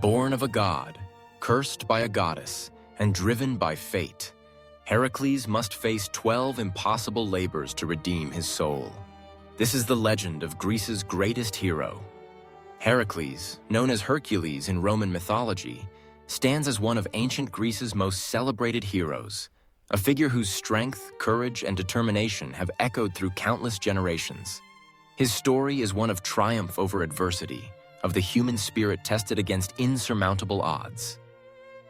Born of a god, cursed by a goddess, and driven by fate, Heracles must face 12 impossible labors to redeem his soul. This is the legend of Greece's greatest hero. Heracles, known as Hercules in Roman mythology, stands as one of ancient Greece's most celebrated heroes, a figure whose strength, courage, and determination have echoed through countless generations. His story is one of triumph over adversity, of the human spirit tested against insurmountable odds.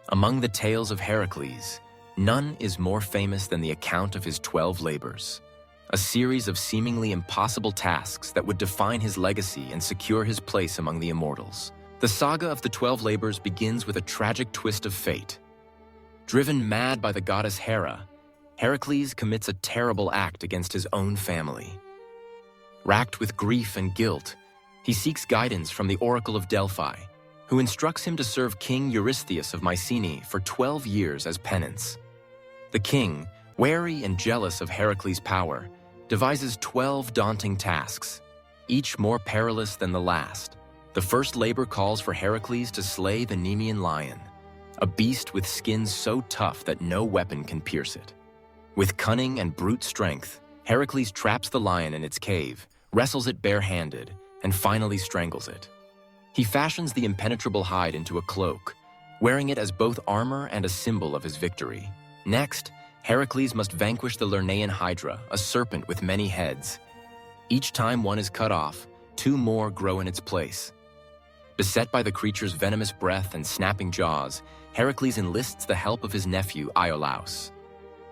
Among the tales of Heracles, none is more famous than the account of his 12 labors, a series of seemingly impossible tasks that would define his legacy and secure his place among the immortals. The saga of the 12 labors begins with a tragic twist of fate. Driven mad by the goddess Hera, Heracles commits a terrible act against his own family. Racked with grief and guilt, he seeks guidance from the Oracle of Delphi, who instructs him to serve King Eurystheus of Mycenae for 12 years as penance. The king, wary and jealous of Heracles' power, devises 12 daunting tasks, each more perilous than the last. The first labor calls for Heracles to slay the Nemean Lion, a beast with skin so tough that no weapon can pierce it. With cunning and brute strength, Heracles traps the lion in its cave, wrestles it barehanded, and finally strangles it. He fashions the impenetrable hide into a cloak, wearing it as both armor and a symbol of his victory. Next, Heracles must vanquish the Lernaean Hydra, a serpent with many heads. Each time one is cut off, 2 more grow in its place. Beset by the creature's venomous breath and snapping jaws, Heracles enlists the help of his nephew Iolaus.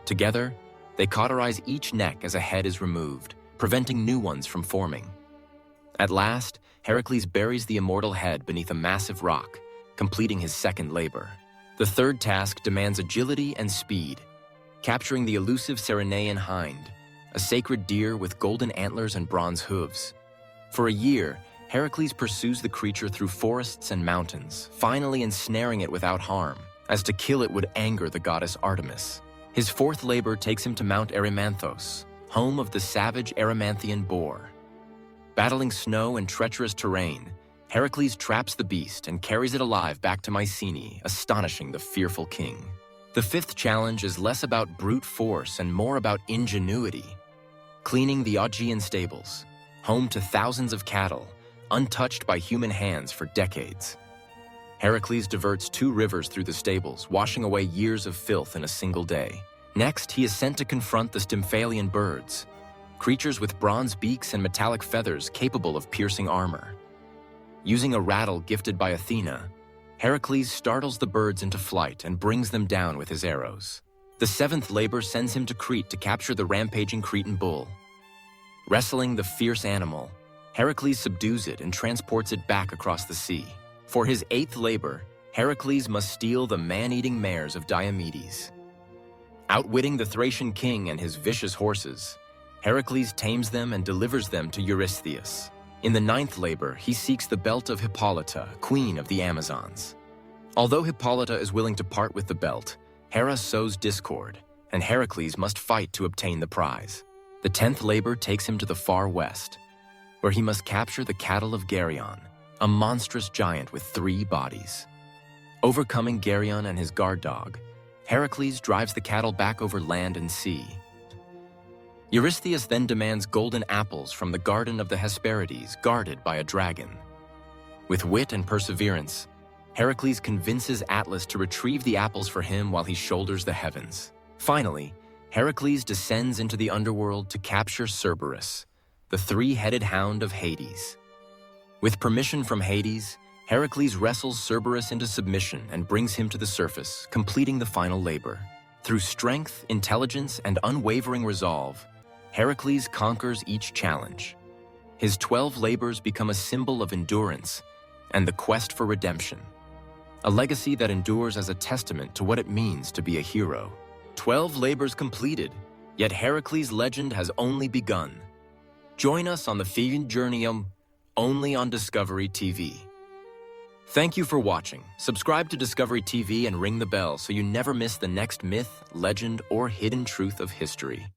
Together, they cauterize each neck as a head is removed, preventing new ones from forming. At last, Heracles buries the immortal head beneath a massive rock, completing his second labor. The third task demands agility and speed, capturing the elusive Ceryneian Hind, a sacred deer with golden antlers and bronze hooves. For a year, Heracles pursues the creature through forests and mountains, finally ensnaring it without harm, as to kill it would anger the goddess Artemis. His fourth labor takes him to Mount Erymanthos, home of the savage Erymanthian Boar. Battling snow and treacherous terrain, Heracles traps the beast and carries it alive back to Mycenae, astonishing the fearful king. The fifth challenge is less about brute force and more about ingenuity. Cleaning the Augean stables, home to thousands of cattle, untouched by human hands for decades. Heracles diverts 2 rivers through the stables, washing away years of filth in a single day. Next, he is sent to confront the Stymphalian birds, creatures with bronze beaks and metallic feathers capable of piercing armor. Using a rattle gifted by Athena, Heracles startles the birds into flight and brings them down with his arrows. The 7th labor sends him to Crete to capture the rampaging Cretan bull. Wrestling the fierce animal, Heracles subdues it and transports it back across the sea. For his 8th labor, Heracles must steal the man-eating mares of Diomedes. Outwitting the Thracian king and his vicious horses, Heracles tames them and delivers them to Eurystheus. In the 9th labor, he seeks the belt of Hippolyta, queen of the Amazons. Although Hippolyta is willing to part with the belt, Hera sows discord, and Heracles must fight to obtain the prize. The 10th labor takes him to the far west, where he must capture the cattle of Geryon, a monstrous giant with 3 bodies. Overcoming Geryon and his guard dog, Heracles drives the cattle back over land and sea. Eurystheus then demands golden apples from the garden of the Hesperides, guarded by a dragon. With wit and perseverance, Heracles convinces Atlas to retrieve the apples for him while he shoulders the heavens. Finally, Heracles descends into the underworld to capture Cerberus, the 3-headed hound of Hades. With permission from Hades, Heracles wrestles Cerberus into submission and brings him to the surface, completing the final labor. Through strength, intelligence, and unwavering resolve, Heracles conquers each challenge. His 12 labors become a symbol of endurance and the quest for redemption, a legacy that endures as a testament to what it means to be a hero. 12 labors completed, yet Heracles' legend has only begun. Join us on the Fiend Journey only on Discovery TV. Thank you for watching. Subscribe to Discovery TV and ring the bell so you never miss the next myth, legend, or hidden truth of history.